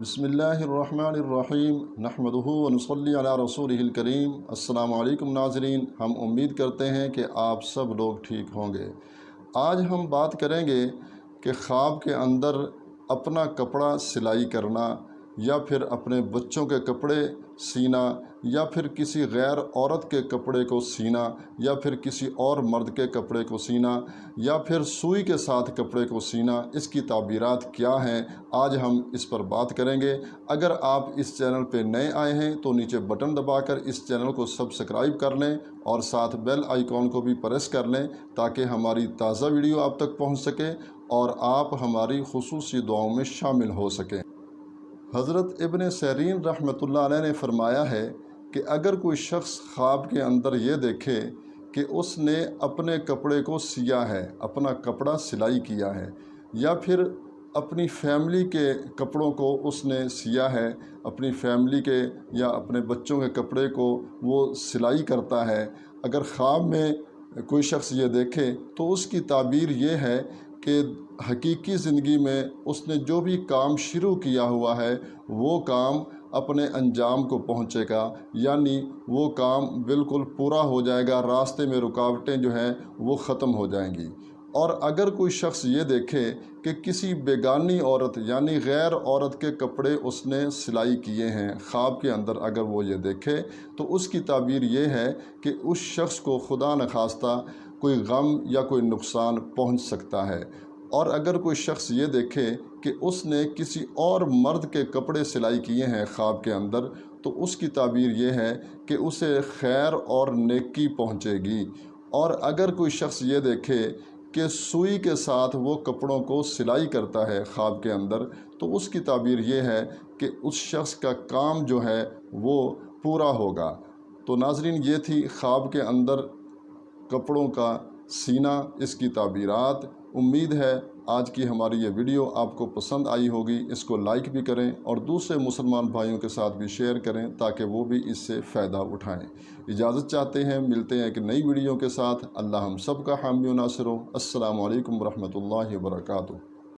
بسم اللہ الرحمن الرحیم نحمدہ ونصلی علی رسولہ الکریم۔ السلام علیکم ناظرین، ہم امید کرتے ہیں کہ آپ سب لوگ ٹھیک ہوں گے۔ آج ہم بات کریں گے کہ خواب کے اندر اپنا کپڑا سلائی کرنا یا پھر اپنے بچوں کے کپڑے سینا یا پھر کسی غیر عورت کے کپڑے کو سینا یا پھر کسی اور مرد کے کپڑے کو سینا یا پھر سوئی کے ساتھ کپڑے کو سینا، اس کی تعبیرات کیا ہیں، آج ہم اس پر بات کریں گے۔ اگر آپ اس چینل پہ نئے آئے ہیں تو نیچے بٹن دبا کر اس چینل کو سبسکرائب کر لیں اور ساتھ بیل آئیکن کو بھی پریس کر لیں تاکہ ہماری تازہ ویڈیو آپ تک پہنچ سکے اور آپ ہماری خصوصی دعاؤں میں شامل ہو سکیں۔ حضرت ابن سیرین رحمۃ اللہ علیہ نے فرمایا ہے کہ اگر کوئی شخص خواب کے اندر یہ دیکھے کہ اس نے اپنے کپڑے کو سیا ہے، اپنا کپڑا سلائی کیا ہے، یا پھر اپنی فیملی کے کپڑوں کو اس نے سیا ہے، اپنی فیملی کے یا اپنے بچوں کے کپڑے کو وہ سلائی کرتا ہے، اگر خواب میں کوئی شخص یہ دیکھے تو اس کی تعبیر یہ ہے کہ حقیقی زندگی میں اس نے جو بھی کام شروع کیا ہوا ہے وہ کام اپنے انجام کو پہنچے گا، یعنی وہ کام بالکل پورا ہو جائے گا، راستے میں رکاوٹیں جو ہیں وہ ختم ہو جائیں گی۔ اور اگر کوئی شخص یہ دیکھے کہ کسی بیگانی عورت یعنی غیر عورت کے کپڑے اس نے سلائی کیے ہیں، خواب کے اندر اگر وہ یہ دیکھے تو اس کی تعبیر یہ ہے کہ اس شخص کو خدا نخواستہ کوئی غم یا کوئی نقصان پہنچ سکتا ہے۔ اور اگر کوئی شخص یہ دیکھے کہ اس نے کسی اور مرد کے کپڑے سلائی کیے ہیں خواب کے اندر تو اس کی تعبیر یہ ہے کہ اسے خیر اور نیکی پہنچے گی۔ اور اگر کوئی شخص یہ دیکھے کہ سوئی کے ساتھ وہ کپڑوں کو سلائی کرتا ہے خواب کے اندر تو اس کی تعبیر یہ ہے کہ اس شخص کا کام جو ہے وہ پورا ہوگا۔ تو ناظرین، یہ تھی خواب کے اندر کپڑوں کا سینا، اس کی تعبیرات۔ امید ہے آج کی ہماری یہ ویڈیو آپ کو پسند آئی ہوگی، اس کو لائک بھی کریں اور دوسرے مسلمان بھائیوں کے ساتھ بھی شیئر کریں تاکہ وہ بھی اس سے فائدہ اٹھائیں۔ اجازت چاہتے ہیں، ملتے ہیں ایک نئی ویڈیو کے ساتھ۔ اللہ ہم سب کا حامی و ناصر ہو۔ السلام علیکم ورحمۃ اللہ وبرکاتہ۔